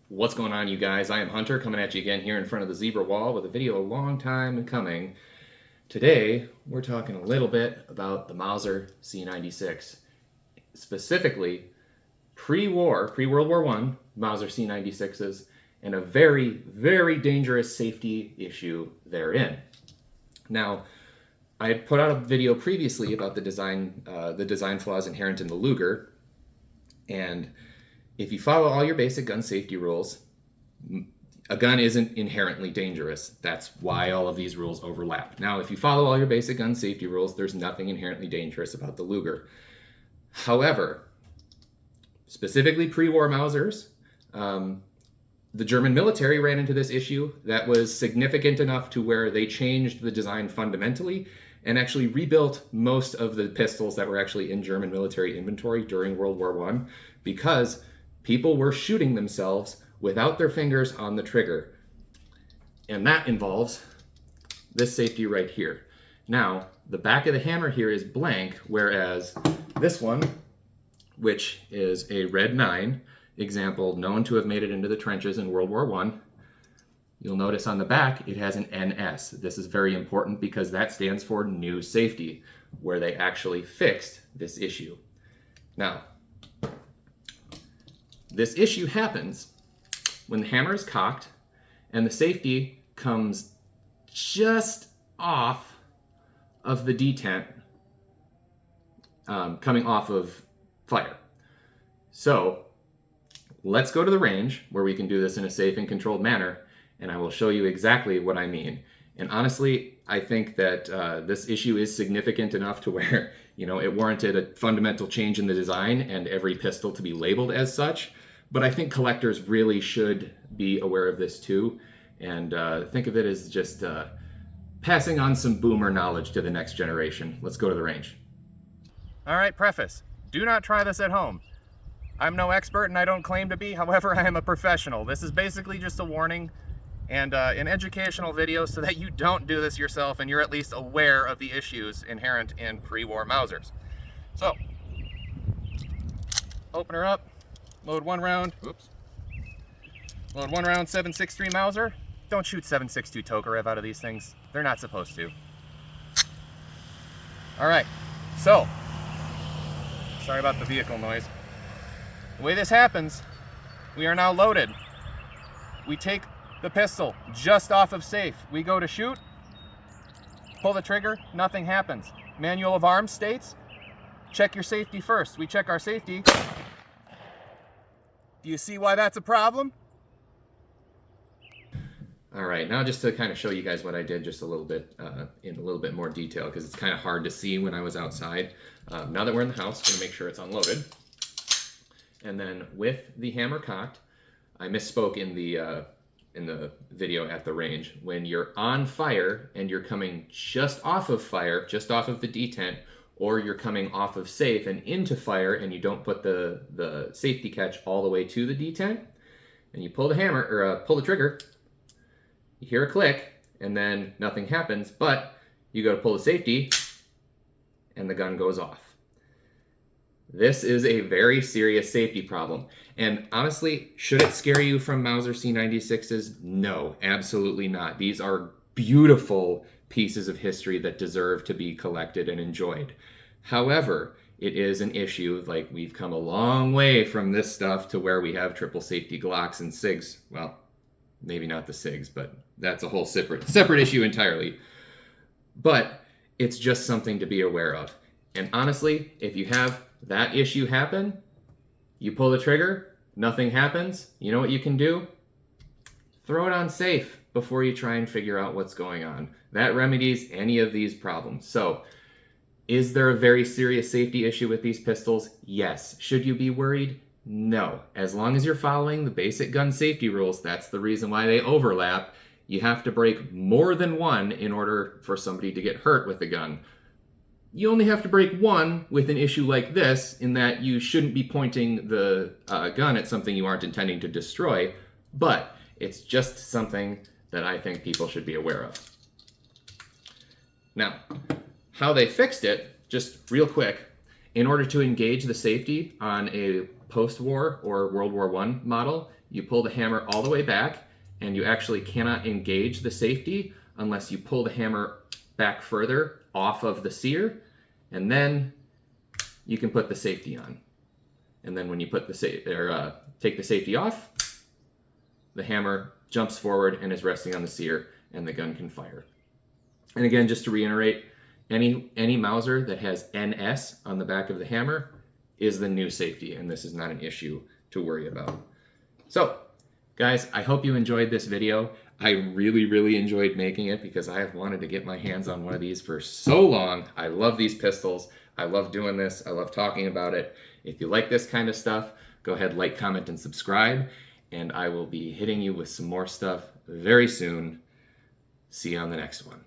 What's going on, you guys? I am Hunter, coming at you again here in front of the zebra wall with a video a long time coming. Today, we're talking a little bit about the Mauser C96, specifically pre-World War I Mauser C96's, and a very, very dangerous safety issue therein. Now, I had put out a video previously about the design flaws inherent in the Luger, and if you follow all your basic gun safety rules, a gun isn't inherently dangerous. That's why all of these rules overlap. Now, if you follow all your basic gun safety rules, there's nothing inherently dangerous about the Luger. However, specifically pre-war Mausers, the German military ran into this issue that was significant enough to where they changed the design fundamentally and actually rebuilt most of the pistols that were actually in German military inventory during World War I, because people were shooting themselves without their fingers on the trigger. And that involves this safety right here. Now, the back of the hammer here is blank, whereas this one, which is a red 9 example known to have made it into the trenches in World War I, you'll notice on the back it has an NS. This is very important because that stands for new safety, where they actually fixed this issue. Now, this issue happens when the hammer is cocked and the safety comes just off of the detent coming off of fire. So let's go to the range where we can do this in a safe and controlled manner, and I will show you exactly what I mean. And honestly, I think that this issue is significant enough to where, it warranted a fundamental change in the design and every pistol to be labeled as such. But I think collectors really should be aware of this too, and think of it as just passing on some boomer knowledge to the next generation. Let's go to the range. All right, preface. Do not try this at home. I'm no expert and I don't claim to be, however, I am a professional. This is basically just a warning and an educational video so that you don't do this yourself and you're at least aware of the issues inherent in pre-war Mausers. So, open her up. Load one round. Load one round 7.63 Mauser. Don't shoot 7.62 Tokarev out of these things. They're not supposed to. All right. So, sorry about the vehicle noise. The way this happens, we are now loaded. We take the pistol just off of safe. We go to shoot. Pull the trigger. Nothing happens. Manual of Arms states, check your safety first. We check our safety. Do you see why that's a problem? All right, now just to kind of show you guys what I did just a little bit, in a little bit more detail, because it's kind of hard to see when I was outside. Now that we're in the house, I'm gonna make sure it's unloaded. And then with the hammer cocked, I misspoke in the video at the range. When you're on fire and you're coming just off of fire, just off of the detent, or you're coming off of safe and into fire and you don't put the safety catch all the way to the detent, and you pull the hammer, or pull the trigger, you hear a click, and then nothing happens, but you go to pull the safety, and the gun goes off. This is a very serious safety problem. And honestly, should it scare you from Mauser C96's? No, absolutely not. These are beautiful pieces of history that deserve to be collected and enjoyed. However, it is an issue. Like, we've come a long way from this stuff to where we have triple safety Glocks and SIGs. Well, maybe not the SIGs, but that's a whole separate issue entirely. But it's just something to be aware of. And honestly, if you have that issue happen, you pull the trigger, nothing happens, you know what you can do? Throw it on safe before you try and figure out what's going on. That remedies any of these problems. So, is there a very serious safety issue with these pistols? Yes. Should you be worried? No. As long as you're following the basic gun safety rules, that's the reason why they overlap. You have to break more than one in order for somebody to get hurt with the gun. You only have to break one with an issue like this, in that you shouldn't be pointing the gun at something you aren't intending to destroy, but it's just something that I think people should be aware of. Now, how they fixed it, just real quick, in order to engage the safety on a post-war or World War I model, you pull the hammer all the way back, and you actually cannot engage the safety unless you pull the hammer back further off of the sear, and then you can put the safety on. And then when you put the take the safety off, the hammer jumps forward and is resting on the sear, and the gun can fire. And again, just to reiterate, any Mauser that has NS on the back of the hammer is the new safety, and this is not an issue to worry about. So, guys, I hope you enjoyed this video. I really enjoyed making it because I have wanted to get my hands on one of these for so long. I love these pistols. I love doing this. I love talking about it. If you like this kind of stuff, go ahead, like, comment, and subscribe. And I will be hitting you with some more stuff very soon. See you on the next one.